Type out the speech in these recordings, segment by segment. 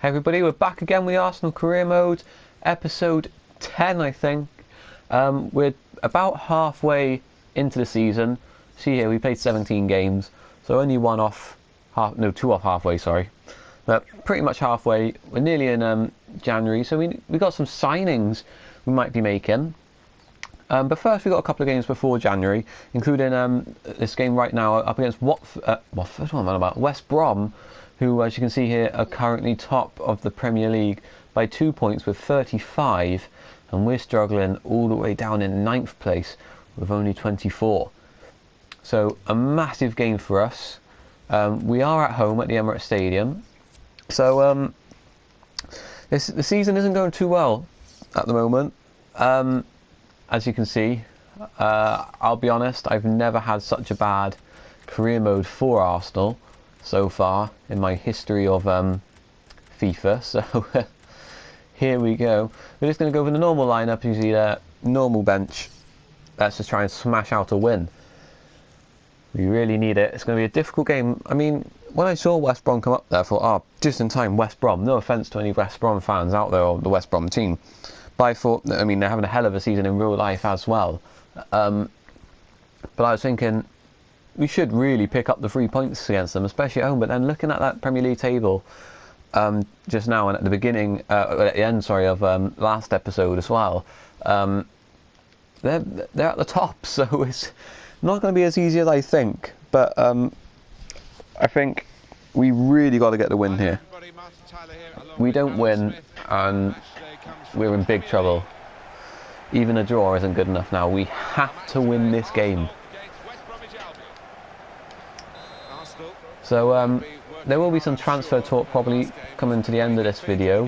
Hey everybody, we're back again with the Arsenal Career Mode, episode 10 I think. We're about halfway into the season. See here, we played 17 games, so only two off halfway, sorry. But pretty much halfway. We're nearly in January, so we got some signings we might be making. But first, we got a couple of games before January, including this game right now up against West Brom, who, as you can see here, are currently top of the Premier League by 2 points with 35, and we're struggling all the way down in 9th place with only 24. So a massive game for us. We are at home at the Emirates Stadium, so the season isn't going too well at the moment. As you can see, I'll be honest, I've never had such a bad career mode for Arsenal so far in my history of FIFA. So here we go. We're just going to go with the normal lineup. You see there, normal bench. Let's just try and smash out a win. We really need it. It's going to be a difficult game. I mean, when I saw West Brom come up there, I thought, oh, just in time, West Brom. No offence to any West Brom fans out there or the West Brom team. But I thought, I mean, they're having a hell of a season in real life as well. But I was thinking, we should really pick up the 3 points against them, especially at home. But then looking at that Premier League table just now and at the beginning, at the end, sorry, of last episode as well, they're at the top. So it's not going to be as easy as I think. But I think we really got to get the win here. We don't win, and we're in big trouble. Even a draw isn't good enough now. We have to win this game. So there will be some transfer talk probably coming to the end of this video.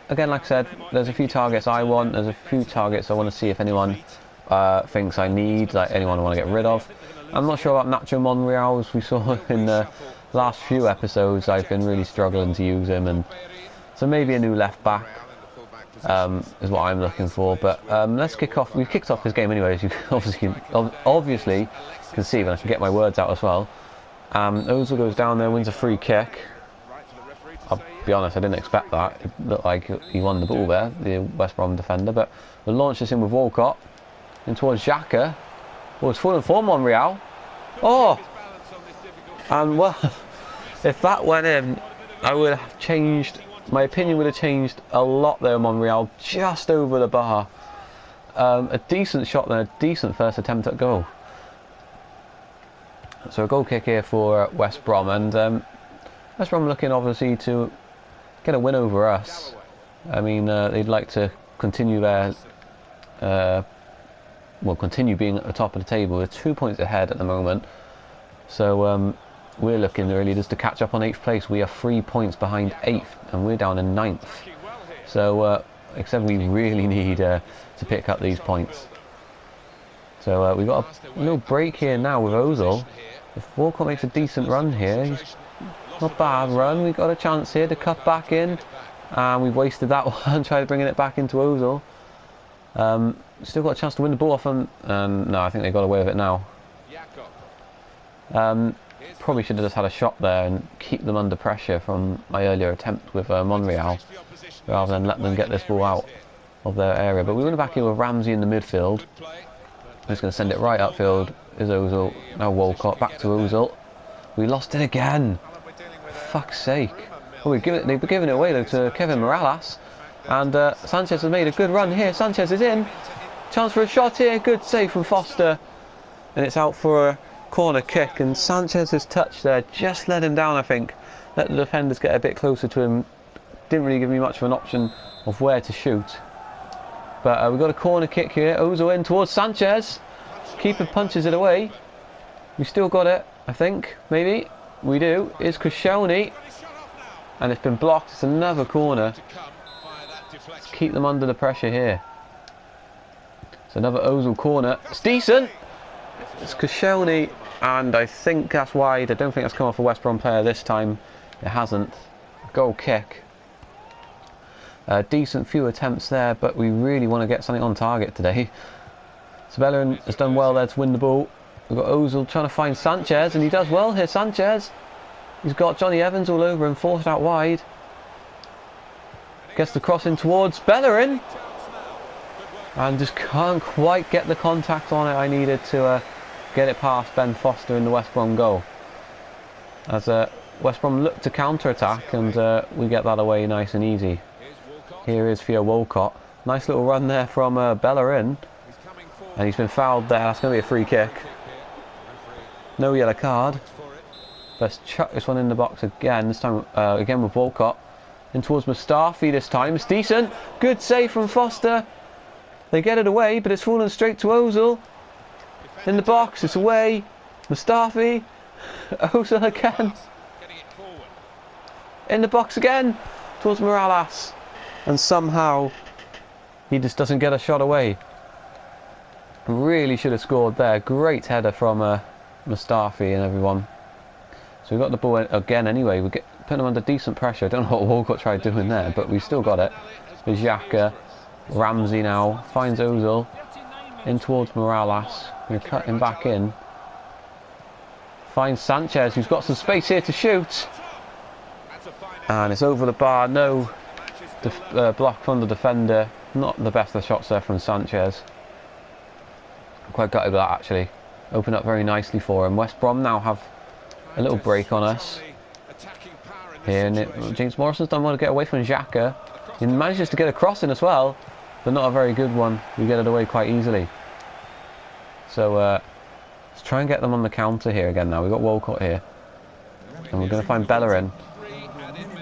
Again, like I said, there's a few targets I want. There's a few targets I want to see if anyone thinks I need, like anyone I want to get rid of. I'm not sure about Nacho Monreal, as we saw in the last few episodes. I've been really struggling to use him, and so maybe a new left back is what I'm looking for. But let's kick off. We've kicked off this game anyway, as you obviously can see when I can get my words out as well. Ozil goes down there, wins a free kick. I'll be honest, I didn't expect that. It looked like he won the ball there, the West Brom defender. But we'll launch this in with Walcott, in towards Xhaka. Oh, it's fallen for Monreal. Oh! And well, if that went in, I would have changed, my opinion would have changed a lot there, Monreal, just over the bar. A decent shot there, a decent first attempt at goal. So a goal kick here for West Brom, and West Brom looking obviously to get a win over us. I mean, they'd like to continue their, continue being at the top of the table. We're 2 points ahead at the moment. So we're looking really just to catch up on 8th place. We are 3 points behind 8th, and we're down in 9th. So except we really need to pick up these points. So we've got a little break here now with Ozil. If Walcott makes a decent run here, he's not a bad run. We've got a chance here to cut back in, and we've wasted that one, trying to bring it back into Ozil. Still got a chance to win the ball off him, and no, I think they got away with it now. Probably should have just had a shot there and keep them under pressure from my earlier attempt with Monreal, rather than let them get this ball out of their area. But we went back here with Ramsey in the midfield. I'm just going to send it right upfield. Is Ozil, now Walcott, back to Ozil. We lost it again. For fuck's sake. Oh, they've given it away though to Kevin Morales. And Sanchez has made a good run here. Sanchez is in. Chance for a shot here. Good save from Foster. And it's out for a corner kick. And Sanchez's touch there just let him down, I think. Let the defenders get a bit closer to him. Didn't really give me much of an option of where to shoot. But we've got a corner kick here. Ozil in towards Sanchez. Keeper punches it away. We still got it, I think. Maybe. We do. It's Koscielny. And it's been blocked. It's another corner. Let's keep them under the pressure here. It's another Ozil corner. It's decent. It's Koscielny. And I think that's wide. I don't think that's come off a West Brom player this time. It hasn't. Goal kick. Decent few attempts there, but we really want to get something on target today. Sabella has done well there to win the ball. We've got Ozil trying to find Sanchez, and he does well here. Sanchez, he's got Johnny Evans all over him, forced out wide. Gets the cross in towards Bellerin. And just can't quite get the contact on it I needed to get it past Ben Foster in the West Brom goal. As West Brom look to counter-attack, and we get that away nice and easy. Here is Theo Walcott. Nice little run there from Bellerin. And he's been fouled there. That's going to be a free kick. No yellow card. Let's chuck this one in the box again. This time again with Walcott. In towards Mustafi this time. It's decent. Good save from Foster. They get it away, but it's fallen straight to Ozil. In the box, it's away. Mustafi. Ozil again. In the box again. Towards Morales. And somehow he just doesn't get a shot away. Really should have scored there. Great header from Mustafi and everyone. So we got the ball again anyway. We put him under decent pressure. I don't know what Walcott tried doing there, but we still got it. With Xhaka. Ramsey now finds Ozil in towards Morales. We're cutting back in. Finds Sanchez, who's got some space here to shoot, and it's over the bar. No block from the defender. Not the best of shots there from Sanchez. I'm quite gutted with that actually. Opened up very nicely for him. West Brom now have a little break on us. Here, and James Morrison's done well to get away from Xhaka. He manages to get a cross in as well, but not a very good one. We get it away quite easily. So let's try and get them on the counter here again now. We've got Walcott here. And we're going to find Bellerin.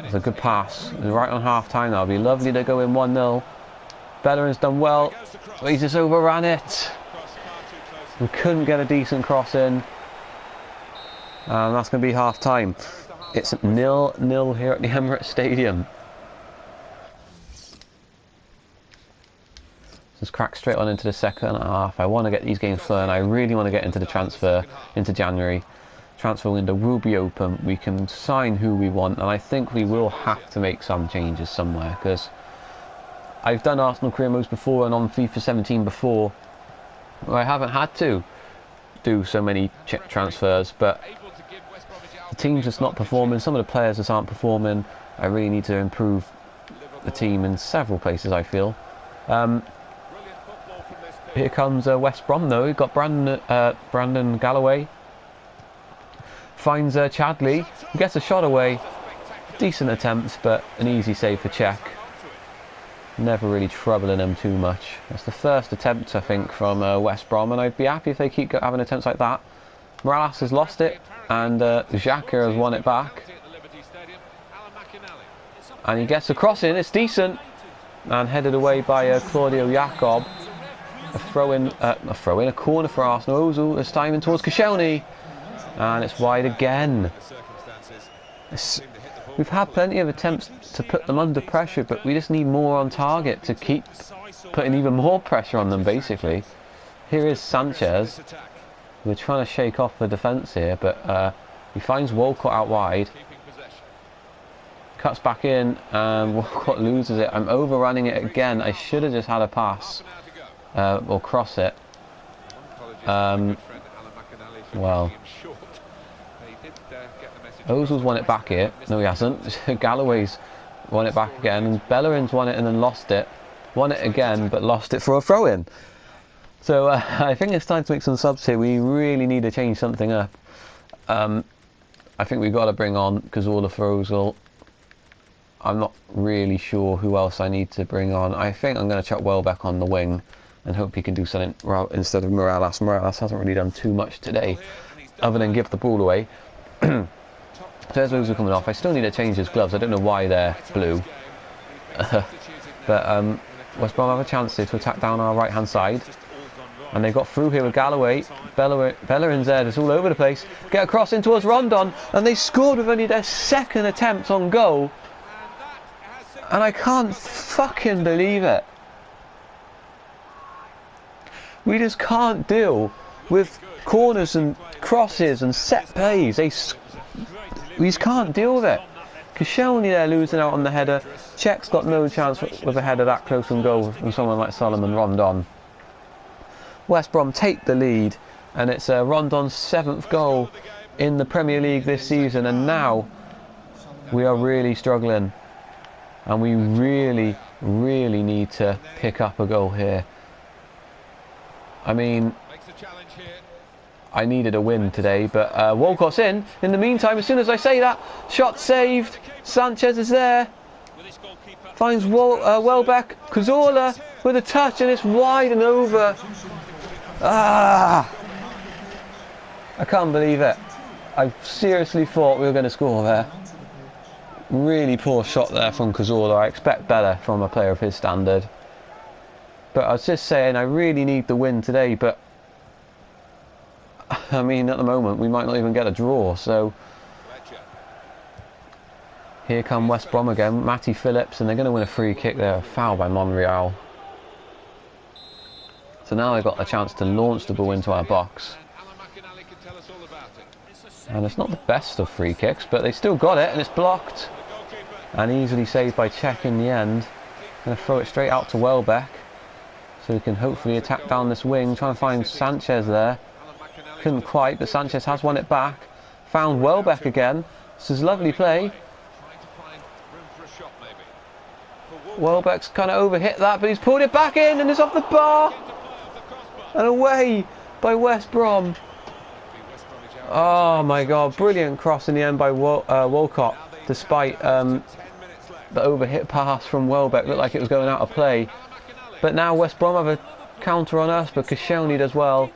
It's a good pass. It's right on half time now. It'll be lovely to go in 1-0. Bellerin's done well, but he's just overran it. We couldn't get a decent cross in. And that's going to be half time. It's 0-0 here at the Emirates Stadium. Just crack straight on into the second half. I want to get these games flowing. I really want to get into the transfer into January. Transfer window will be open. We can sign who we want, and I think we will have to make some changes somewhere, because I've done Arsenal career modes before and on FIFA 17 before. I haven't had to do so many transfers, but the team's just not performing. Some of the players just aren't performing. I really need to improve the team in several places, I feel. Here comes West Brom though. We've got Brandon Galloway. Finds Chadley. Gets a shot away. Decent attempt, but an easy save for Czech. Never really troubling him too much. That's the first attempt, I think, from West Brom, and I'd be happy if they keep having attempts like that. Morales has lost it, and Xhaka has won it back. And he gets a cross in. It's decent. And headed away by Claudio Jacob. A corner for Arsenal. Ozil this time in towards Koscielny, and it's wide again. We've had plenty of attempts to put them under pressure, but we just need more on target to keep putting even more pressure on them, basically. Here is Sanchez. We're trying to shake off the defence here, but he finds Walcott out wide. Cuts back in, and Walcott loses it. I'm overrunning it again. I should have just had a pass. Or cross it. Well, Ozil's won it back here. No, he hasn't. Galloway's won it back again, and Bellerin's won it and then lost it. Won it again, but lost it for a throw-in. So I think it's time to make some subs here. We really need to change something up. I think we've got to bring on Cazorla for Ozil. I'm not really sure who else I need to bring on. I think I'm going to chuck Welbeck on the wing and hope he can do something instead of Morales. Morales hasn't really done too much today other than give the ball away. So there's Ozil coming off. I still need to change his gloves. I don't know why they're blue. But West Brom have a chance here to attack down our right hand side. And they got through here with Galloway. Bellerin's there, it's all over the place. Get across in towards Rondon, and they scored with only their second attempt on goal. And I can't fucking believe it. We just can't deal with corners and crosses and set plays. We just can't deal with it. Koscielny there losing out on the header. Czech's got no chance with a header that close from goal from someone like Solomon Rondon. West Brom take the lead, and it's Rondon's 7th goal in the Premier League this season, and now we are really struggling. and we really, really need to pick up a goal here. I mean, I needed a win today, but Walcott's in. In the meantime, as soon as I say that, shot saved. Sanchez is there. Finds Welbeck. Cazorla with a touch, and it's wide and over. Ah! I can't believe it. I seriously thought we were going to score there. Really poor shot there from Cazorla. I expect better from a player of his standard. But I was just saying, I really need the win today, but I mean, at the moment, we might not even get a draw, so here come West Brom again, Matty Phillips, and they're going to win a free kick there, a foul by Monreal. So now they've got a chance to launch the ball into our box. And it's not the best of free kicks, but they still got it, and it's blocked. And easily saved by Cech in the end. Going to throw it straight out to Welbeck, so we can hopefully attack down this wing, trying to find Sanchez there. Couldn't quite, but Sanchez has won it back. Found Welbeck again. This is lovely play. Welbeck's kind of overhit that, but he's pulled it back in, and it's off the bar. And away by West Brom. Oh my God, brilliant cross in the end by Walcott, despite the overhit pass from Welbeck. Looked like it was going out of play. But now West Brom have a counter on us, but Koscielny does well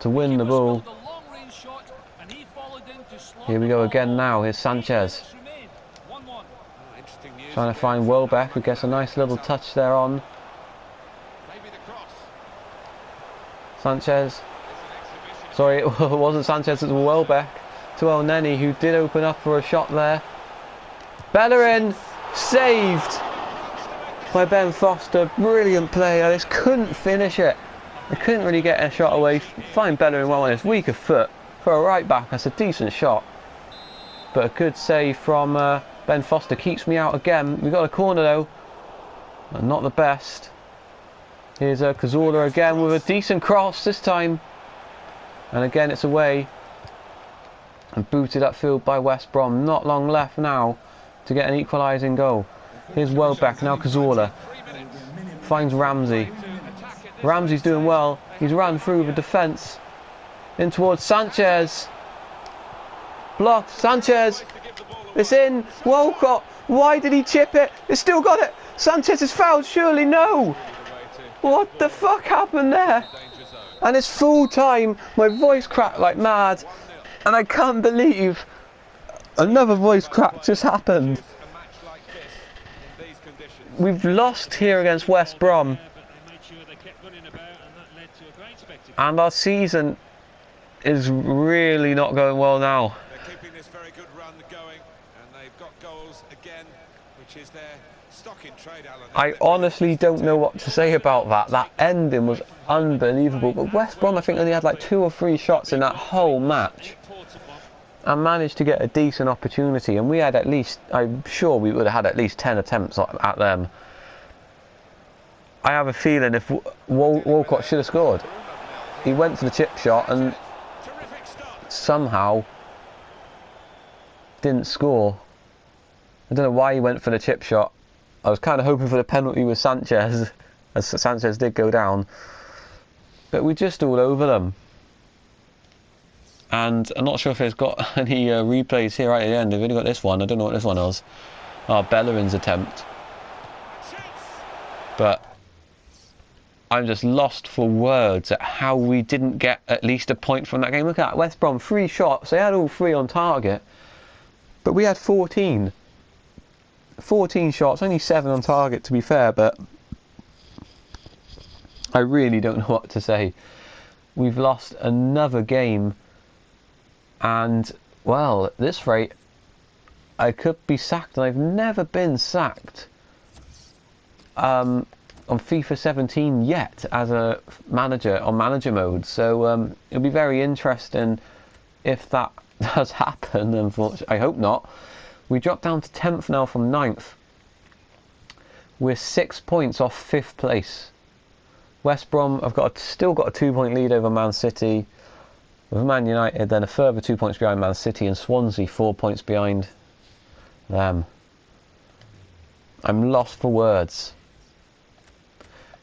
to win the ball. Here we go again now. Here's Sanchez. Trying to find Welbeck, who gets a nice little touch there on. Sanchez. Sorry, it wasn't Sanchez, it was Welbeck. To El Neni, who did open up for a shot there. Bellerin, saved by Ben Foster. Brilliant play. I just couldn't finish it. I couldn't really get a shot away. Find Bellerin well on his weaker foot. For a right back, that's a decent shot. But a good save from Ben Foster keeps me out again. We got a corner though. Not the best. Here's Cazorla again with a decent cross this time. And again it's away. And booted upfield by West Brom. Not long left now to get an equalising goal. Here's Welbeck, now Cazorla. Finds Ramsey. Ramsey's doing well. He's run through the defence. In towards Sanchez. Blocked. Sanchez. It's in. Walcott. Why did he chip it? It's still got it. Sanchez is fouled. Surely no. What the fuck happened there? And it's full time. My voice cracked like mad. And I can't believe another voice crack just happened. We've lost here against West Brom. And our season is really not going well now. They're keeping this very good run going, and they've got goals again, which is their stock in trade, Alan. I honestly don't know what to say about that. That ending was unbelievable. But West Brom, I think, only had like 2 or 3 shots in that whole match. And managed to get a decent opportunity. And we had at least, I'm sure we would have had at least 10 attempts at them. I have a feeling if Walcott should have scored. He went for the chip shot and somehow didn't score. I don't know why he went for the chip shot. I was kind of hoping for the penalty with Sanchez, as Sanchez did go down. But we're just all over them. And I'm not sure if it's got any replays here right at the end. They've only got this one. I don't know what this one was. Oh, Bellerin's attempt. But I'm just lost for words at how we didn't get at least a point from that game. Look at that, West Brom, 3 shots. They had all 3 on target. But we had 14. 14 shots, only 7 on target to be fair, but I really don't know what to say. We've lost another game. And, well, at this rate, I could be sacked, and I've never been sacked on FIFA 17 yet as a manager on manager mode. So it'll be very interesting if that does happen. Unfortunately, I hope not. We dropped down to 10th now from 9th. We're 6 points off 5th place. West Brom have still got a 2-point lead over Man City. With Man United, then a further 2 points behind Man City, and Swansea 4 points behind them. I'm lost for words.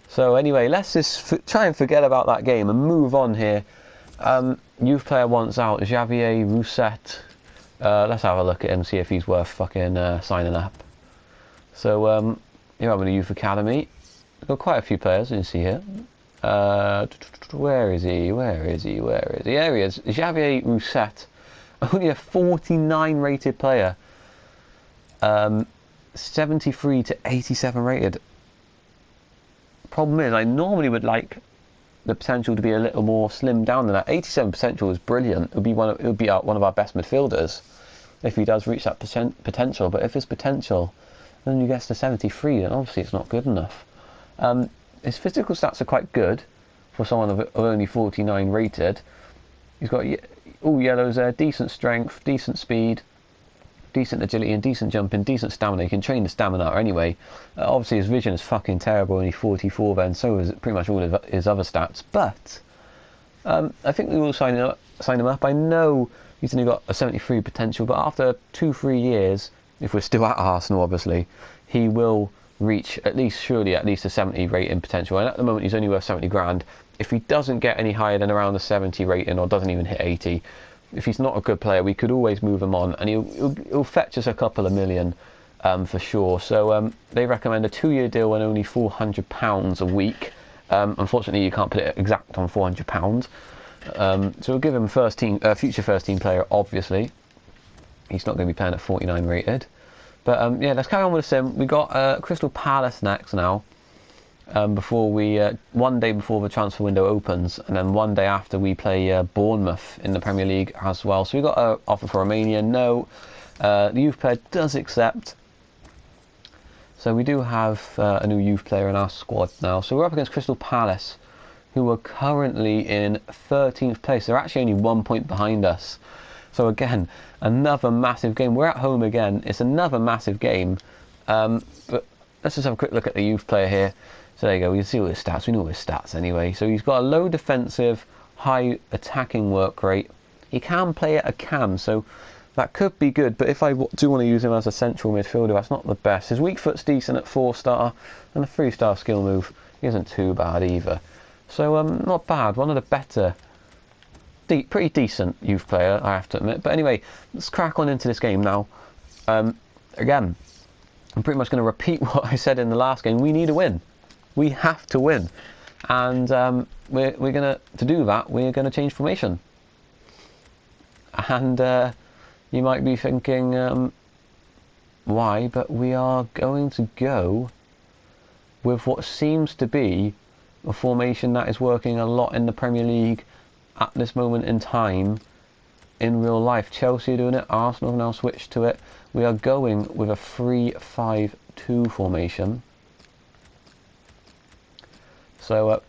So anyway, let's just try and forget about that game and move on here. Youth player wants out, Javier Rousset. Let's have a look at him, see if he's worth fucking signing up. So you're having a youth academy. We've got quite a few players, you can see here. Where is he? Where is he? Where is he? There he is. Javier Rousset. Only a 49 rated player. 73 to 87 rated. Problem is, I normally would like the potential to be a little more slimmed down than that. 87 potential is brilliant. It would be one of our best midfielders if he does reach that potential. But if his potential then he gets to 73, then obviously it's not good enough. His physical stats are quite good for someone of only 49 rated. He's got all yellows there, decent strength, decent speed, decent agility and decent jumping, decent stamina. You can train the stamina anyway. Obviously his vision is fucking terrible, only 44 then, so is pretty much all of his other stats. But I think we will sign him up. I know he's only got a 73 potential, but after 2-3 years, if we're still at Arsenal obviously, he will reach at least a 70 rating potential, and at the moment he's only worth 70 grand. If he doesn't get any higher than around the 70 rating or doesn't even hit 80, if he's not a good player, we could always move him on, and he'll fetch us a couple of million for sure. So they recommend a 2-year deal and only £400 a week. Unfortunately, you can't put it exact on £400. So we'll give him future first team player. Obviously, he's not going to be playing at 49 rated. But yeah, let's carry on with the sim. We got Crystal Palace next now. Before one day before the transfer window opens, and then one day after we play Bournemouth in the Premier League as well. So we got an offer for Romania. No, the youth player does accept. So we do have a new youth player in our squad now. So we're up against Crystal Palace, who are currently in 13th place. They're actually only 1 point behind us. So again, another massive game. We're at home again. It's another massive game. But let's just have a quick look at the youth player here. So there you go, we can see all his stats. We know his stats anyway. So he's got a low defensive, high attacking work rate. He can play at a cam, so that could be good. But if I do want to use him as a central midfielder, that's not the best. His weak foot's decent at 4-star, and a 3-star skill move isn't too bad either. So not bad. One of the better, pretty decent youth player, I have to admit. But anyway, let's crack on into this game now. Again, I'm pretty much going to repeat what I said in the last game. We need a win. We have to win, and we're gonna do that. We're gonna change formation, and you might be thinking why, but we are going to go with what seems to be a formation that is working a lot in the Premier League at this moment in time. In real life, Chelsea are doing it. Arsenal have now switched to it. We are going with a 3-5-2 formation. So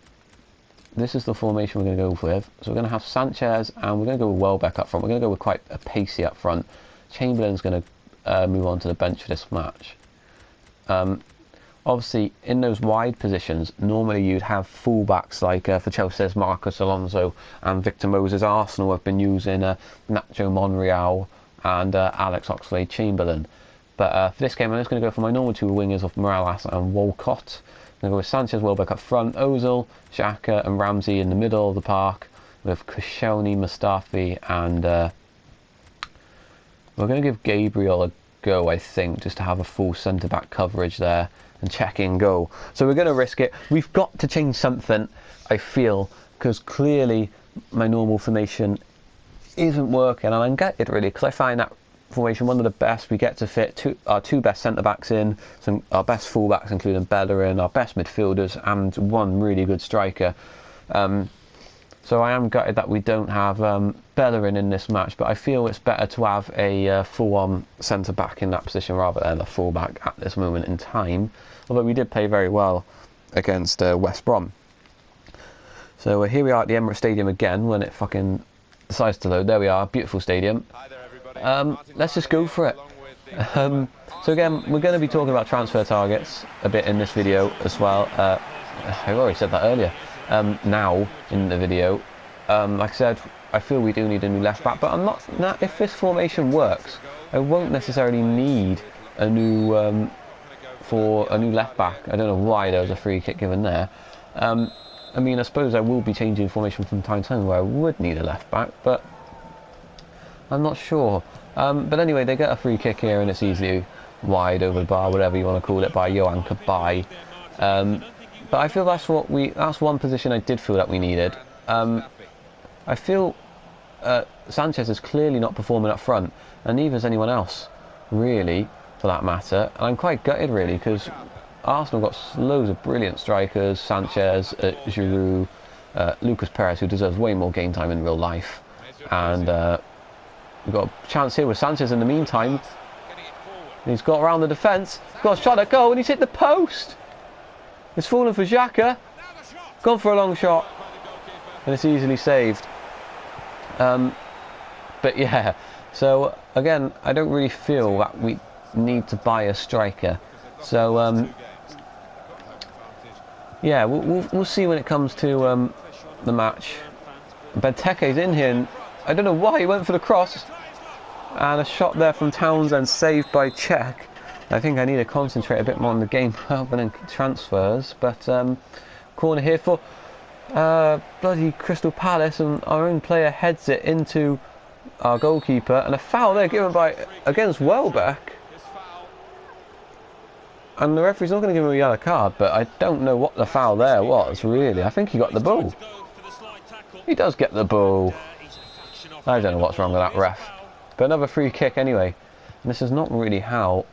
this is the formation we're going to go with. So we're going to have Sanchez, and we're going to go with Welbeck up front. We're going to go with quite a pacey up front. Chamberlain's going to move on to the bench for this match. Obviously, in those wide positions, normally you'd have fullbacks like for Chelsea, there's Marcus Alonso and Victor Moses. Arsenal have been using Nacho Monreal and Alex Oxlade-Chamberlain. But for this game, I'm just going to go for my normal two wingers of Morales and Walcott. I'm going to go with Sanchez, Welbeck up front, Ozil, Xhaka and Ramsey in the middle of the park, with Koscielny, Mustafi, and we're going to give Gabriel a go, I think, just to have a full centre-back coverage there and check in goal. So we're going to risk it. We've got to change something, I feel, because clearly my normal formation isn't working, and I'm gutted really, because I find that formation one of the best. We get to fit our two best centre backs in, our best full backs including Bellerin, our best midfielders, and one really good striker. So I am gutted that we don't have Bellerin in this match, but I feel it's better to have a full-on centre back in that position rather than a full back at this moment in time. Although we did play very well against West Brom. So here we are at the Emirates Stadium again when it fucking decides to load. There we are, beautiful stadium. Let's just go for it. So again, we're going to be talking about transfer targets a bit in this video as well. I already said that earlier. Now in the video, like I said, I feel we do need a new left back, but I'm not. If this formation works, I won't necessarily need a new for a new left back. I don't know why there was a free kick given there. I mean, I suppose I will be changing formation from time to time where I would need a left back, but I'm not sure. But anyway, they get a free kick here and it's easily wide over the bar, whatever you want to call it, by Johan Cabaye. But I feel that's one position I did feel that we needed. I feel Sanchez is clearly not performing up front, and neither is anyone else, really, for that matter. And I'm quite gutted, really, because Arsenal got loads of brilliant strikers: Sanchez, Giroud, Lucas Perez, who deserves way more game time in real life, and we've got a chance here with Sanchez in the meantime. He's got around the defence, got a shot at goal, and he's hit the post. It's fallen for Xhaka, gone for a long shot, and it's easily saved. But yeah, so again, I don't really feel that we need to buy a striker. So yeah, we'll see when it comes to the match. Benteke's in here, and I don't know why he went for the cross, and a shot there from Townsend saved by Cech. I think I need to concentrate a bit more on the game rather than transfers. But corner here for bloody Crystal Palace, and our own player heads it into our goalkeeper, and a foul there given against Welbeck. And the referee's not going to give him a yellow card, but I don't know what the foul there was, really. I think he got the ball. He does get the ball. I don't know what's wrong with that ref. But another free kick anyway. And this is not really how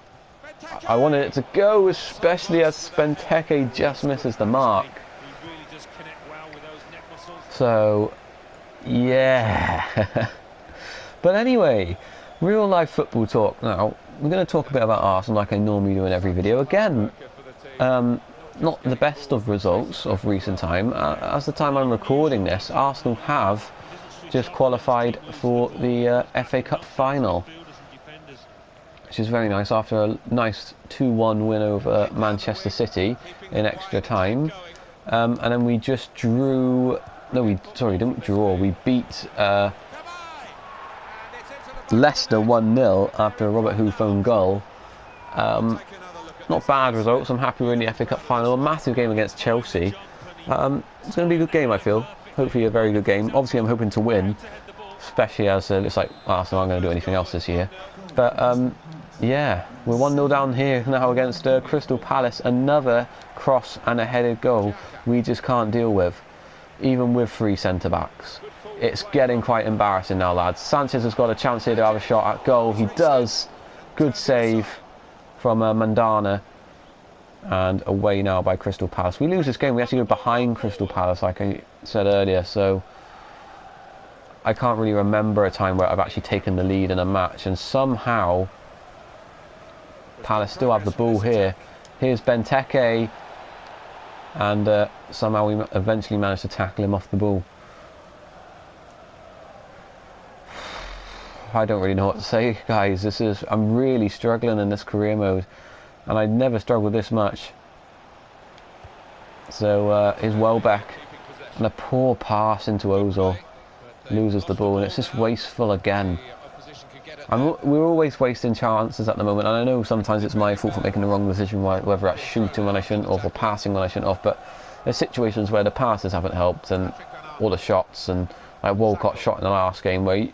I wanted it to go, especially as Benteke just misses the mark. So, yeah. But anyway, real life football talk now. We're going to talk a bit about Arsenal like I normally do in every video. Again, not the best of results of recent time. As the time I'm recording this, Arsenal have just qualified for the FA Cup final, which is very nice after a nice 2-1 win over Manchester City in extra time. And then we just drew... No, we didn't draw. We beat Leicester 1-0 after a Robert Huthon goal. Not bad results. I'm happy we're in the FA Cup final. A massive game against Chelsea. It's going to be a good game, I feel. Hopefully a very good game. Obviously I'm hoping to win, especially as it looks like Arsenal aren't going to do anything else this year. But yeah, we're 1-0 down here now against Crystal Palace. Another cross and a headed goal we just can't deal with, even with 3 centre-backs. It's getting quite embarrassing now, lads. Sanchez has got a chance here to have a shot at goal. He does. Good save from Mandana. And away now by Crystal Palace. We lose this game, we actually go behind Crystal Palace, like I said earlier. So I can't really remember a time where I've actually taken the lead in a match. And somehow Palace still have the ball here. Here's Benteke. And somehow we eventually managed to tackle him off the ball. I don't really know what to say, guys. I'm really struggling in this career mode, and I never struggled this much. So here's Welbeck, and a poor pass into Ozil. Loses the ball, and it's just wasteful again. We're always wasting chances at the moment, and I know sometimes it's my fault for making the wrong decision, whether that's shooting when I shouldn't have or passing when I shouldn't have. But there's situations where the passes haven't helped, and all the shots, and like Walcott shot in the last game where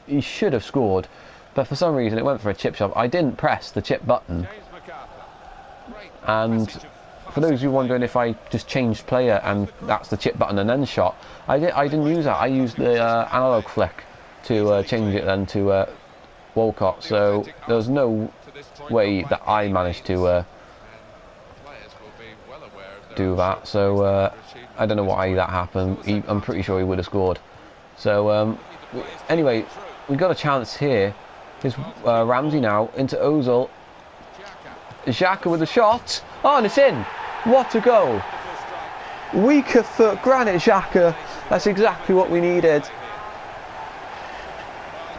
he should have scored, but for some reason it went for a chip shot. I didn't press the chip button, and for those who are wondering if I just changed player and that's the chip button and then shot, I didn't use that. I used the analog flick to change it then to Walcott, so there was no way that I managed to do that. So I don't know why that happened. I'm pretty sure he would have scored. So anyway, we got a chance here. Here's Ramsey now into Ozil. Xhaka with a shot. Oh, and it's in. What a goal. Weaker foot, Granit Xhaka. That's exactly what we needed.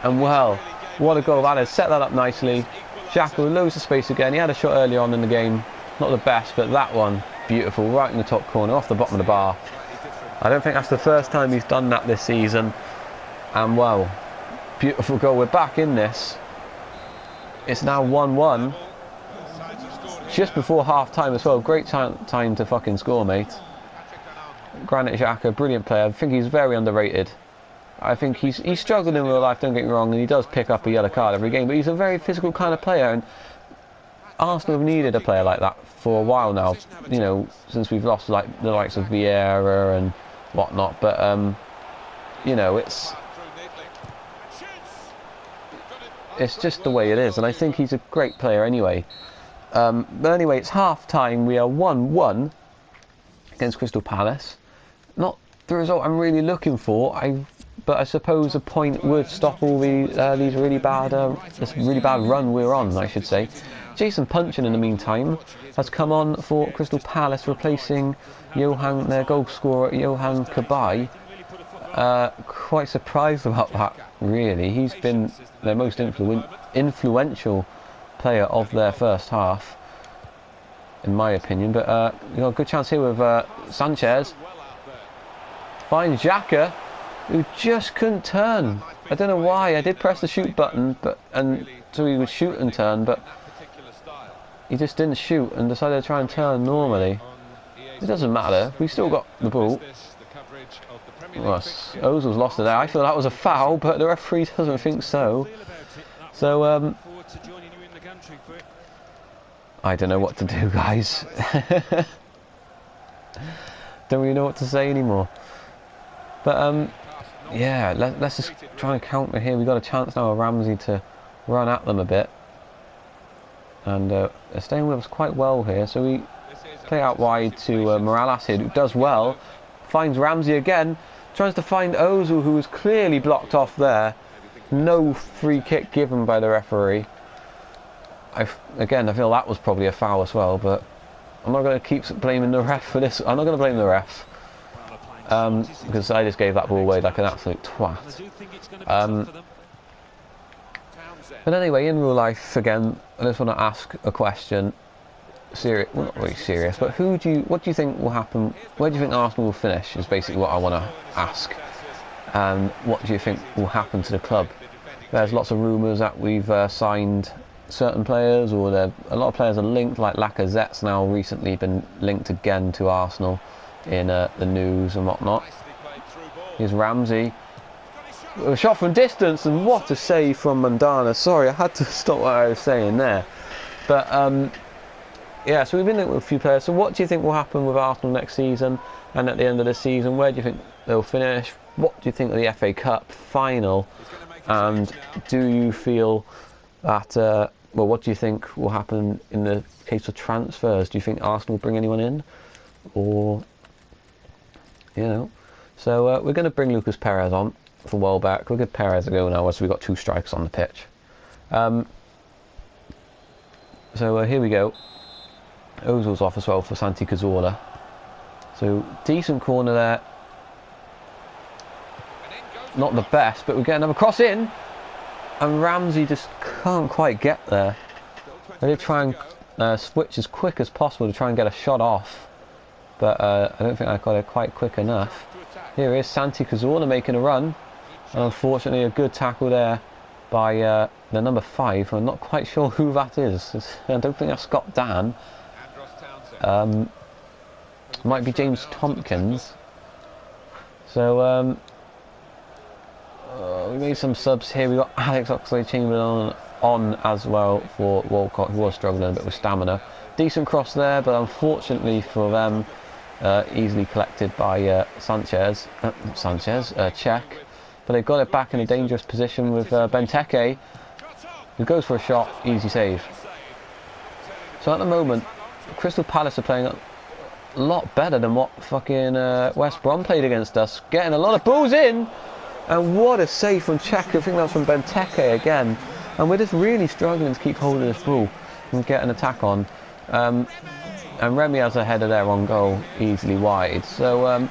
And well, what a goal that is. Set that up nicely. Xhaka with loads of space again. He had a shot earlier on in the game. Not the best, but that one, beautiful. Right in the top corner, off the bottom of the bar. I don't think that's the first time he's done that this season. And well, beautiful goal. We're back in this. It's now 1-1. just before half-time as well. Great time to fucking score, mate. Granit Xhaka, brilliant player. I think he's very underrated. I think he's struggled in real life, don't get me wrong, and he does pick up a yellow card every game, but he's a very physical kind of player, and Arsenal have needed a player like that for a while now, you know, since we've lost like the likes of Vieira and whatnot, but you know, it's just the way it is, and I think he's a great player anyway. But anyway, it's half-time, we are 1-1 against Crystal Palace. Not the result I'm really looking for, but I suppose a point would stop all these really bad this really bad run we're on, I should say. Jason Punchin, in the meantime, has come on for Crystal Palace, replacing their goal scorer Johan Cabaye. Quite surprised about that, really. He's been their most influential player of their first half, in my opinion. But you know, good chance here with Sanchez. Finds Xhaka, who just couldn't turn. I don't know why. I did press the shoot button, so he would shoot and turn, but he just didn't shoot and decided to try and turn normally. It doesn't matter. We still got the ball. Well, Ozil's lost it there. I feel that was a foul, but the referee doesn't think so. So I don't know what to do, guys. Don't really know what to say anymore. But yeah, let's just try and counter here. We've got a chance now of Ramsey to run at them a bit, and they're staying with us quite well here. So we play out wide to Morales here, who does well. Finds Ramsey again, tries to find Ozil, who was clearly blocked off there. No free kick given by the referee. Again, I feel that was probably a foul as well, but I'm not going to keep blaming the ref for this. I'm not going to blame the ref. Because I just gave that ball away like an absolute twat. But anyway, in real life, again, I just want to ask a question. Well, not really serious, but what do you think will happen? Where do you think Arsenal will finish? Is basically what I want to ask. And what do you think will happen to the club? There's lots of rumours that we've signed certain players, or a lot of players are linked, like Lacazette's now recently been linked again to Arsenal in the news and whatnot. Here's Ramsey. A shot from distance, and what a save from Mandanda. Sorry, I had to stop what I was saying there. But yeah, so we've been linked with a few players. So what do you think will happen with Arsenal next season and at the end of the season? Where do you think they'll finish? What do you think of the FA Cup final? And do you feel that, well, what do you think will happen in the case of transfers? Do you think Arsenal will bring anyone in? Or, you know. So we're going to bring Lucas Perez on for Welbeck. We'll give Perez a go now, as we've got two strikers on the pitch. So here we go. Ozil's off as well for Santi Cazorla. So decent corner there. Not the best, but we get another cross in, and Ramsey just can't quite get there. I did try and switch as quick as possible to try and get a shot off, but I don't think I got it quite quick enough. Here is Santi Cazorla making a run, and unfortunately a good tackle there by the number 5. I'm not quite sure who that is. I don't think that's Scott Dan. Might be James Tompkins. So we made some subs here. We got Alex Oxlade-Chamberlain on as well for Walcott, who was struggling a bit with stamina. Decent cross there, but unfortunately for them, easily collected by Cech. But they've got it back in a dangerous position with Benteke, who goes for a shot. Easy save. So at the moment, Crystal Palace are playing a lot better than what fucking West Brom played against us. Getting a lot of balls in, and what a save from Cech. I think that was from Benteke again. And we're just really struggling to keep holding this ball and get an attack on. And Remy has a header there on goal, easily wide. So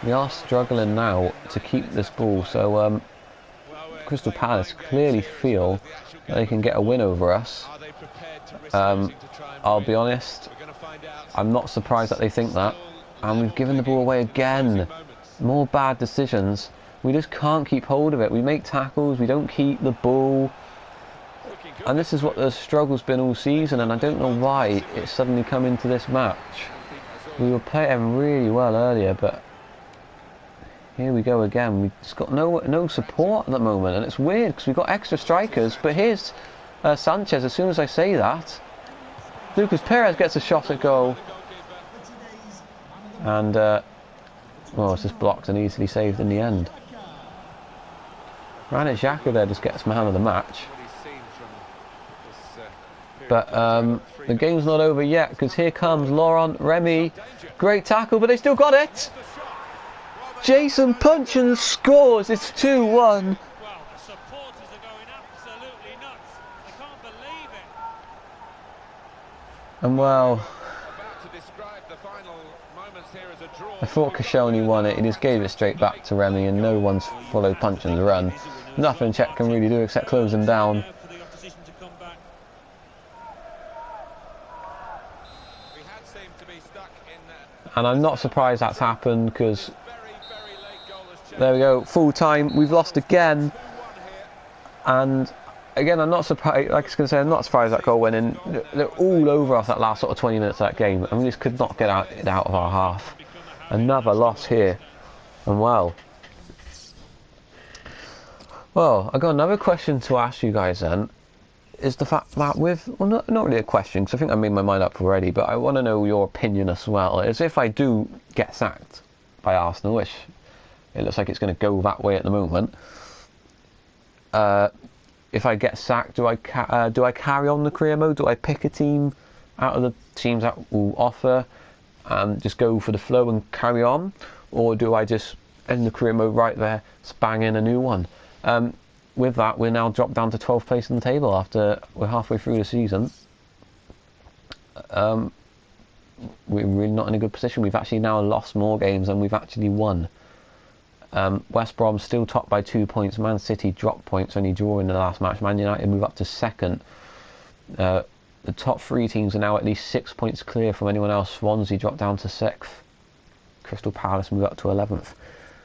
we are struggling now to keep this ball. So Crystal Palace clearly feel that they can get a win over us. I'll be honest, I'm not surprised that they think that. And we've given the ball away again. More bad decisions. We just can't keep hold of it. We make tackles, we don't keep the ball. And this is what the struggle's been all season, and I don't know why it's suddenly come into this match. We were playing really well earlier, but here we go again. We've just got no support at the moment, and it's weird because we've got extra strikers. But here's Sanchez. As soon as I say that, Lucas Perez gets a shot at goal, and well, it's just blocked and easily saved in the end. Granit Xhaka there just gets man of the match. But the game's not over yet, because here comes Laurent Remy. Great tackle, but they still got it. Jason Puncheon scores. It's 2-1. Well, the supporters are going absolutely nuts. They can't believe it. And well, I thought Koscielny won it. He just gave it straight back to Remy, and no one's followed Puncheon's run. Nothing Czech can really do except close him down. And I'm not surprised that's happened, because there we go, full time. We've lost again, and again, I'm not surprised. Like I was going to say, I'm not surprised that goal went in. They're all over us that last sort of 20 minutes of that game, and we just could not get it out of our half. Another loss here, and well, I got another question to ask you guys. Then is the fact that not really a question, because I think I made my mind up already, but I want to know your opinion as well. Is if I do get sacked by Arsenal, which it looks like it's going to go that way at the moment, if I get sacked, do I carry on the career mode? Do I pick a team out of the teams that will offer and just go for the flow and carry on, or do I just end the career mode right there, bang in a new one? With that, we're now dropped down to 12th place in the table after we're halfway through the season. We're really not in a good position. We've actually now lost more games than we've actually won. West Brom still top by 2 points. Man City dropped points, only draw in the last match. Man United move up to second. The top 3 teams are now at least 6 points clear from anyone else. Swansea dropped down to 6th. Crystal Palace move up to 11th.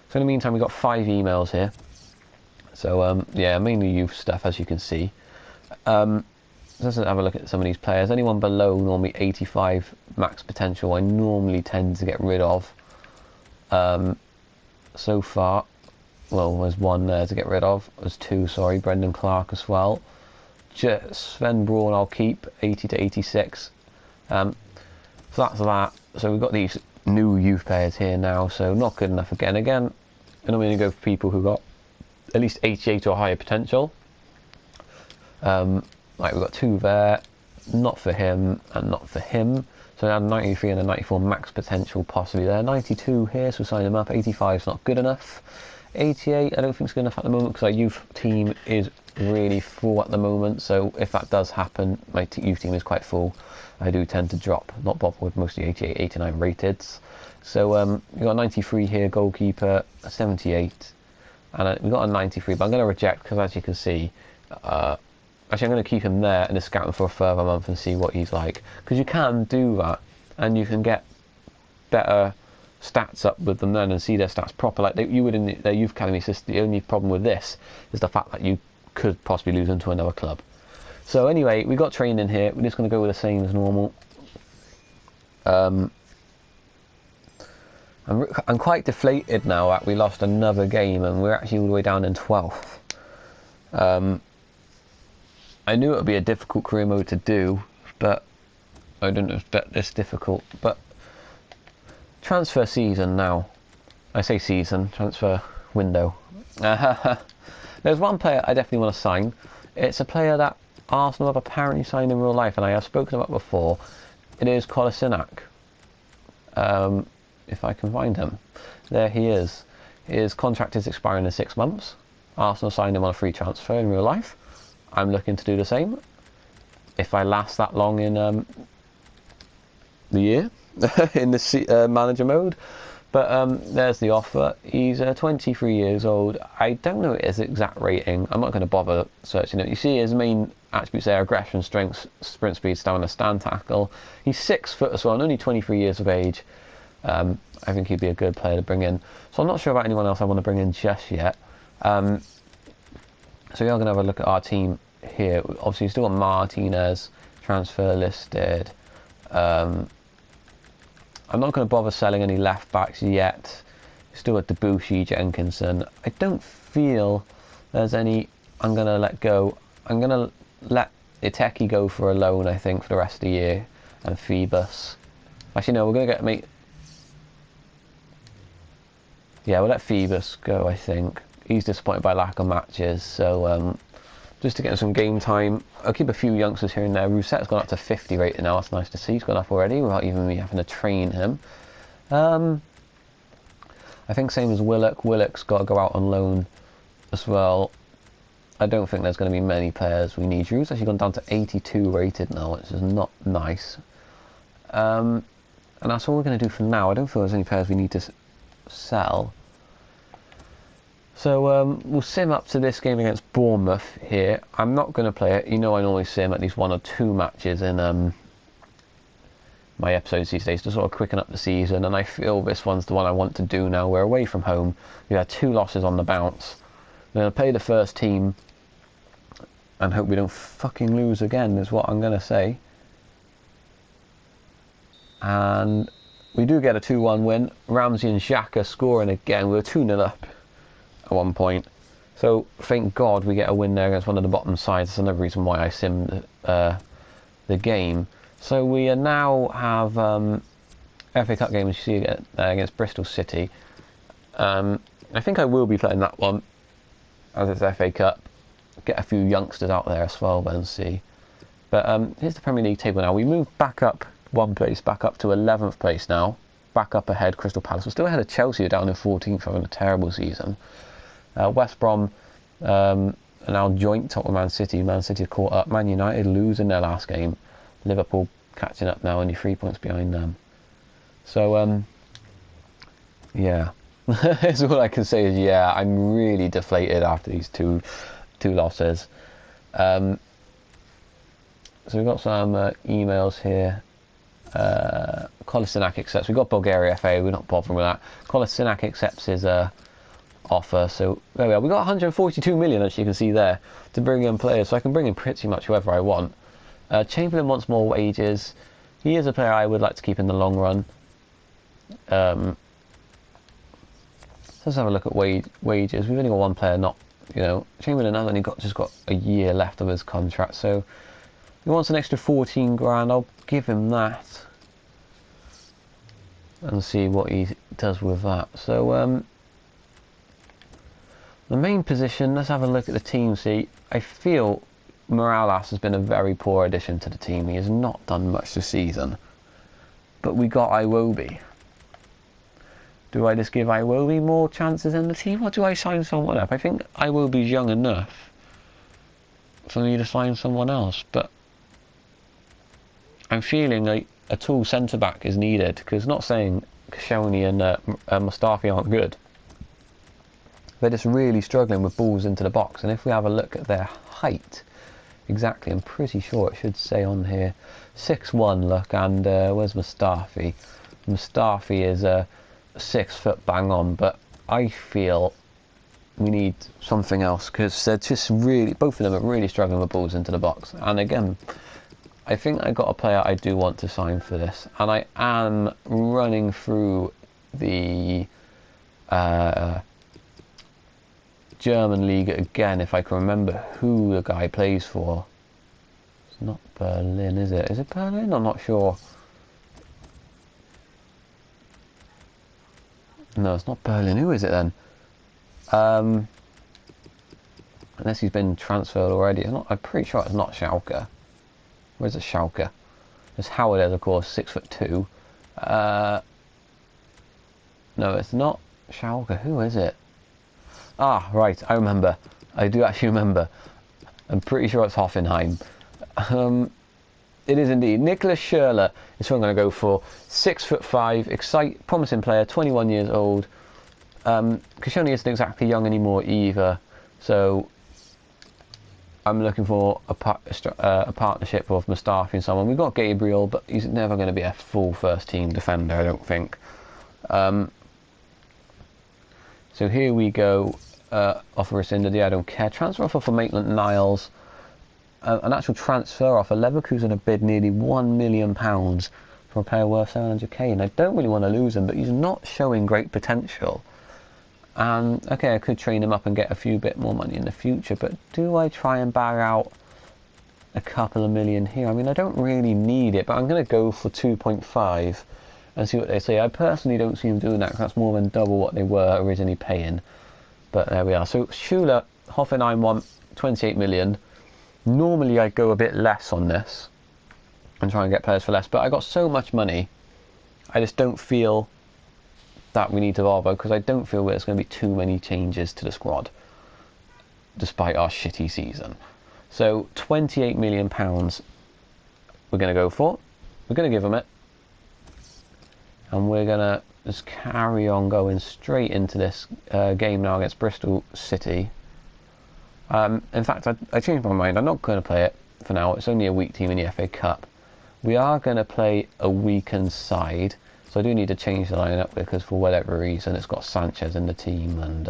So in the meantime, we've got 5 emails here. So yeah, mainly youth stuff, as you can see. Let's have a look at some of these players. Anyone below normally 85 max potential, I normally tend to get rid of. So far, well, there's 1 there to get rid of. There's 2, sorry, Brendan Clark as well. Sven Braun I'll keep, 80 to 86. So that's that. So we've got these new youth players here now, so not good enough again. I'm going to go for people who got at least 88 or higher potential. Like we've got 2 there, not for him and not for him. So I had 93 and a 94 max potential possibly there. 92 here, so sign him up. 85 is not good enough. 88 I don't think it's good enough at the moment, because our youth team is really full at the moment. So if that does happen, my youth team is quite full. I do tend to drop, not bother with mostly 88, 89 rated. So we've got 93 here, goalkeeper, 78. And we've got a 93, but I'm going to reject, because as you can see, actually I'm going to keep him there and just scout him for a further month and see what he's like. Because you can do that, and you can get better stats up with them then and see their stats proper, like you would in their youth academy system. The only problem with this is the fact that you could possibly lose them to another club. So anyway, we got training here. We're just going to go with the same as normal. I'm quite deflated now that we lost another game and we're actually all the way down in 12th. I knew it would be a difficult career mode to do, but I didn't expect this difficult. But transfer season now. I say season, transfer window. There's one player I definitely want to sign. It's a player that Arsenal have apparently signed in real life, and I have spoken about before. It is Kolasinac. If I can find him. There he is. His contract is expiring in 6 months. Arsenal signed him on a free transfer in real life. I'm looking to do the same. If I last that long in the year, in the manager mode. But there's the offer. He's 23 years old. I don't know his exact rating. I'm not going to bother searching it. You see his main attributes there: aggression, strength, sprint speed, stamina, stand tackle. He's 6 foot as well, and only 23 years of age. I think he'd be a good player to bring in. So I'm not sure about anyone else I want to bring in just yet. So we are going to have a look at our team here. Obviously, still got Martinez transfer listed. I'm not going to bother selling any left backs yet. Still got Debussy, Jenkinson. I don't feel there's any I'm going to let go. I'm going to let Iteki go for a loan, I think, for the rest of the year. And Phoebus. Actually, no, we're going to get... Yeah, we'll let Phoebus go, I think. He's disappointed by lack of matches, so just to get him some game time. I'll keep a few youngsters here and there. Rousset's gone up to 50 rated now, that's nice to see. He's gone up already without even me having to train him. I think same as Willock. Willock's got to go out on loan as well. I don't think there's going to be many players we need. Drew's actually gone down to 82 rated now, which is not nice. And that's all we're going to do for now. I don't feel there's any players we need to sell. So we'll sim up to this game against Bournemouth here. I'm not going to play it. You know I normally sim at least 1 or 2 matches in my episodes these days to sort of quicken up the season, and I feel this one's the one I want to do now. We're away from home. We had 2 losses on the bounce. We're going to play the first team and hope we don't fucking lose again, is what I'm going to say. And we do get a 2-1 win. Ramsey and Xhaka scoring again. We were 2-0 up at one point. So thank God we get a win there against one of the bottom sides. That's another reason why I simmed the game. So we now have FA Cup game, as you see, against Bristol City. I think I will be playing that one as it's FA Cup. Get a few youngsters out there as well and see. But here's the Premier League table now. We moved back up 1 place, back up to 11th place now. Back up ahead, Crystal Palace. We're still ahead of Chelsea, down in 14th, having a terrible season. West Brom are now joint top with Man City. Man City caught up. Man United losing their last game. Liverpool catching up now, only 3 points behind them. So, yeah. That's all I can say is, yeah, I'm really deflated after these two losses. So we've got some emails here. Kolasinac accepts. We've got Bulgaria FA, we're not bothering with that. Kolasinac accepts his offer. So there we are. We've got 142 million, as you can see there, to bring in players. So I can bring in pretty much whoever I want. Chamberlain wants more wages. He is a player I would like to keep in the long run. Let's have a look at wages. We've only got 1 player, not, you know, Chamberlain has only just got a year left of his contract, so he wants an extra 14 grand. I'll give him that and see what he does with that. So the main position, let's have a look at the team. See, I feel Morales has been a very poor addition to the team. He has not done much this season, but we got Iwobi. Do I just give Iwobi more chances in the team, or do I sign someone up? I think Iwobi's young enough for me to sign someone else, but I'm feeling like a tall centre-back is needed, because not saying Koscielny and Mustafi aren't good. They're just really struggling with balls into the box, and if we have a look at their height, exactly, I'm pretty sure it should say on here 6'1", look, and where's Mustafi? Mustafi is 6 foot bang on, but I feel we need something else, because they're just really, both of them are really struggling with balls into the box. And again, I think I got a player I do want to sign for this, and I am running through the German league again, if I can remember who the guy plays for. It's not Berlin, is it? Is it Berlin? I'm not sure. No, it's not Berlin. Who is it then? Unless he's been transferred already. I'm pretty sure it's not Schalke. Where's it, Schalke? There's Howard, of course, 6'2". No, it's not Schalke. Who is it? Ah, right, I remember. I do actually remember. I'm pretty sure it's Hoffenheim. It is indeed. Nicholas Schürrle is who I'm going to go for. 6'5", promising player, 21 years old. Koscielny isn't exactly young anymore either, so I'm looking for a partnership with Mustafi and someone. We've got Gabriel, but he's never going to be a full first team defender, I don't think. So here we go. Offer rescinded. Yeah, I don't care. Transfer offer for Maitland-Niles. an actual transfer offer. Leverkusen have bid nearly £1 million for a player worth 700k, and I don't really want to lose him, but he's not showing great potential. And okay, I could train him up and get a few bit more money in the future, but do I try and bag out a couple of million here? I mean, I don't really need it, but I'm going to go for 2.5 and see what they say. I personally don't see them doing that, because that's more than double what they were originally paying. But there we are. So Schuler, Hoffenheim want 28 million. Normally I'd go a bit less on this and try and get players for less, but I got so much money, I just don't feel that we need to bother, because I don't feel there's going to be too many changes to the squad despite our shitty season. So £28 million we're going to go for. We're going to give them it, and we're going to just carry on going straight into this game now against Bristol City. In fact, I changed my mind. I'm not going to play it for now. It's only a weak team in the FA Cup. We are going to play a weakened side, so I do need to change the lineup, because for whatever reason it's got Sanchez in the team, and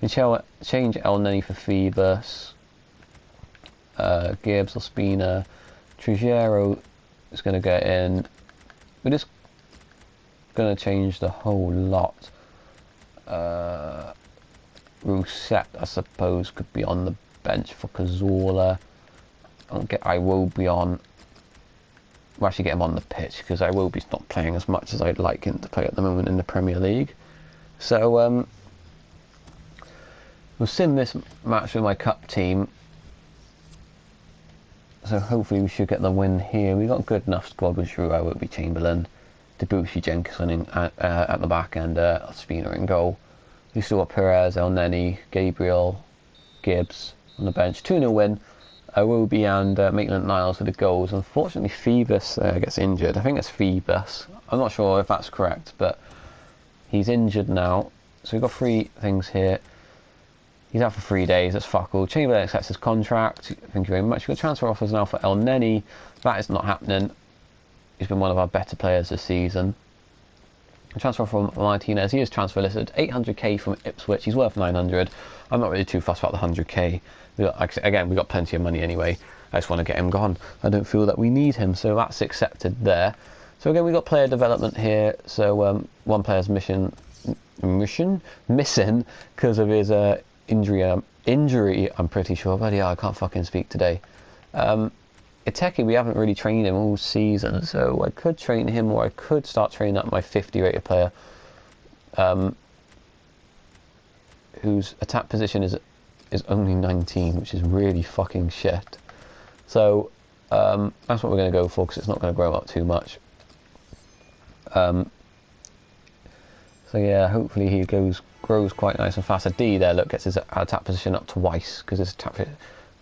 change El Neni for Phoebus, Gibbs, Ospina, Trujero is going to get in. We're just going to change the whole lot. Rousset, I suppose, could be on the bench for Cazorla. I will be on. We'll actually get him on the pitch, because I will be not playing as much as I'd like him to play at the moment in the Premier League. So we'll sim this match with my cup team. So hopefully we should get the win here. We got a good enough squad with Giroud, Obi-Chamberlain, Debussy, Jenkinson at the back, and Ospina in goal. We still got Perez, El Neni, Gabriel, Gibbs on the bench. 2-0 win. Iwobi and Maitland-Niles with the goals. Unfortunately, Phoebus gets injured. I think it's Phoebus. I'm not sure if that's correct, but he's injured now. So we've got 3 things here. He's out for 3 days. That's fuck all. Chamberlain accepts his contract. Thank you very much. We've got transfer offers now for El Neni. That is not happening. He's been one of our better players this season. A transfer from Martinez. He is transfer listed. 800k from Ipswich. He's worth 900. I'm not really too fussed about the 100k. Again, we got plenty of money anyway. I just want to get him gone. I don't feel that we need him, so that's accepted there. So again, we got player development here. So one player's mission missing because of his injury. I'm pretty sure. But yeah, I can't fucking speak today. Iteki, we haven't really trained him all season, so I could train him, or I could start training up my 50 rated player, whose attack position is only 19, which is really fucking shit. So that's what we're going to go for, because it's not going to grow up too much. So yeah, hopefully he grows quite nice and fast. A D there, look, gets his attack position up twice, because his attack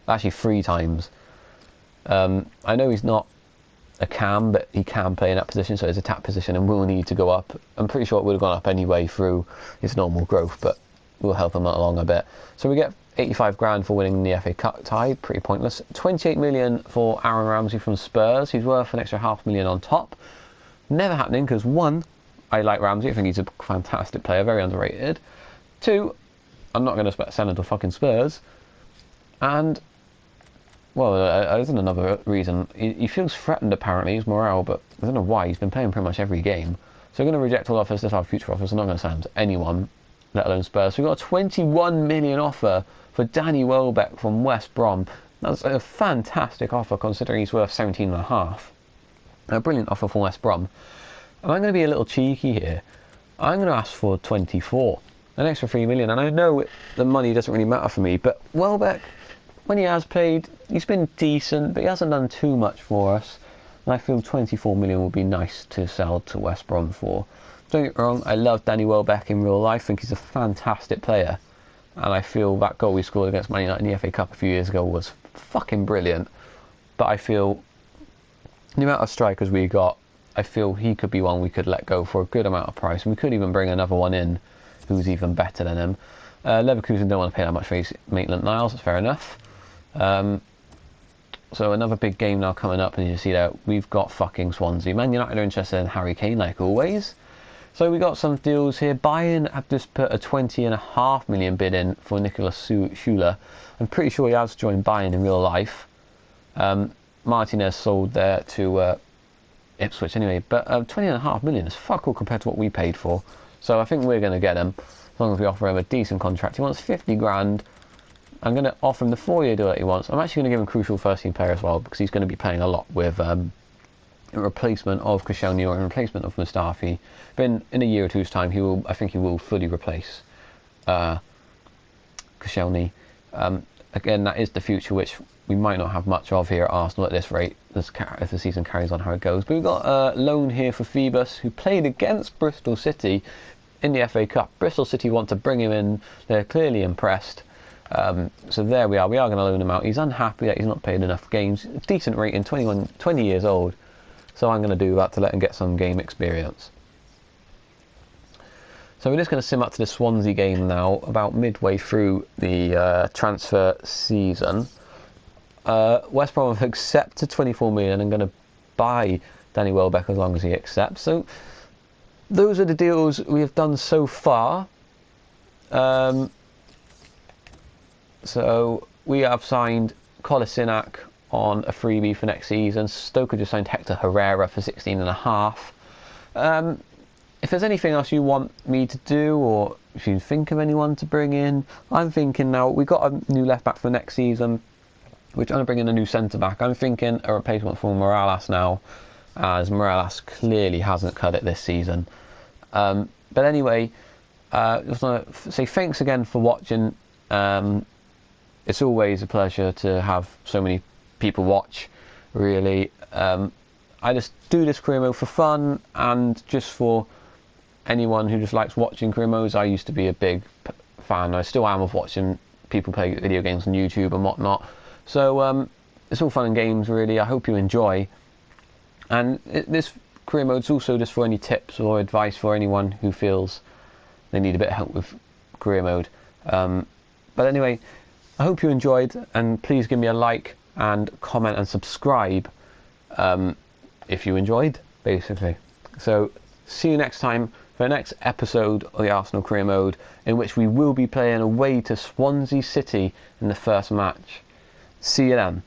actually 3 times. I know he's not a cam, but he can play in that position, so his attack position and will need to go up. I'm pretty sure it would have gone up anyway through his normal growth, but we'll help him along a bit. So we get 85 grand for winning the FA Cup tie, pretty pointless. 28 million for Aaron Ramsey from Spurs. He's worth an extra £500,000 on top. Never happening, because 1, I like Ramsey. I think he's a fantastic player, very underrated. 2, I'm not going to send him to fucking Spurs. And well, there's another reason. He feels threatened, apparently, his morale, but I don't know why. He's been playing pretty much every game. So we're going to reject all offers. This is our future offers. I'm not going to send him to anyone, let alone Spurs. So we've got a 21 million offer for Danny Welbeck from West Brom. That's a fantastic offer, considering he's worth 17.5. A brilliant offer from West Brom. And I'm going to be a little cheeky here. I'm going to ask for 24. An extra 3 million. And I know the money doesn't really matter for me, but Welbeck, when he has played, he's been decent, but he hasn't done too much for us. And I feel 24 million would be nice to sell to West Brom for. Don't get me wrong, I love Danny Welbeck in real life. I think he's a fantastic player. And I feel that goal we scored against Man United in the FA Cup a few years ago was fucking brilliant. But I feel the amount of strikers we got, I feel he could be one we could let go for a good amount of price. And we could even bring another one in who's even better than him. Leverkusen don't want to pay that much for Maitland-Niles, that's fair enough. So another big game now coming up, and you see that we've got fucking Swansea. Man United are interested in Harry Kane, like always. So we got some deals here. Bayern have just put a 20.5 million bid in for Nicolas Schuler. I'm pretty sure he has joined Bayern in real life. Martinez sold there to Ipswich anyway, but 20.5 million is fuck all compared to what we paid for. So I think we're going to get him as long as we offer him a decent contract. He wants 50 grand. I'm going to offer him the 4-year deal that he wants. I'm actually going to give him crucial first team player as well, because he's going to be playing a lot with a replacement of Koscielny or a replacement of Mustafi. But in a year or two's time, I think he will fully replace Koscielny. Again, that is the future, which we might not have much of here at Arsenal at this rate, as the season carries on how it goes. But we've got a loan here for Phoebus, who played against Bristol City in the FA Cup. Bristol City want to bring him in. They're clearly impressed. So there we are. We are going to loan him out. He's unhappy that he's not played enough games. Decent rating, 20 years old. So I'm going to do that to let him get some game experience. So we're just going to sim up to the Swansea game now, about midway through the transfer season. West Brom have accepted 24 million and going to buy Danny Welbeck as long as he accepts. So those are the deals we have done so far. So we have signed Kolasinac on a freebie for next season. Stoke just signed Hector Herrera for 16.5. If there's anything else you want me to do, or if you think of anyone to bring in, I'm thinking now, we've got a new left back for next season. We're trying to bring in a new centre back. I'm thinking a replacement for Morales now, as Morales clearly hasn't cut it this season. But anyway, I just want to say thanks again for watching. It's always a pleasure to have so many people watch, really. I just do this career mode for fun and just for anyone who just likes watching career modes. I used to be a big fan. I still am of watching people play video games on YouTube and whatnot. So it's all fun and games, really. I hope you enjoy. And this career mode is also just for any tips or advice for anyone who feels they need a bit of help with career mode. But anyway, I hope you enjoyed, and please give me a like and comment and subscribe if you enjoyed, basically. So see you next time for the next episode of the Arsenal career mode, in which we will be playing away to Swansea City in the first match. See you then.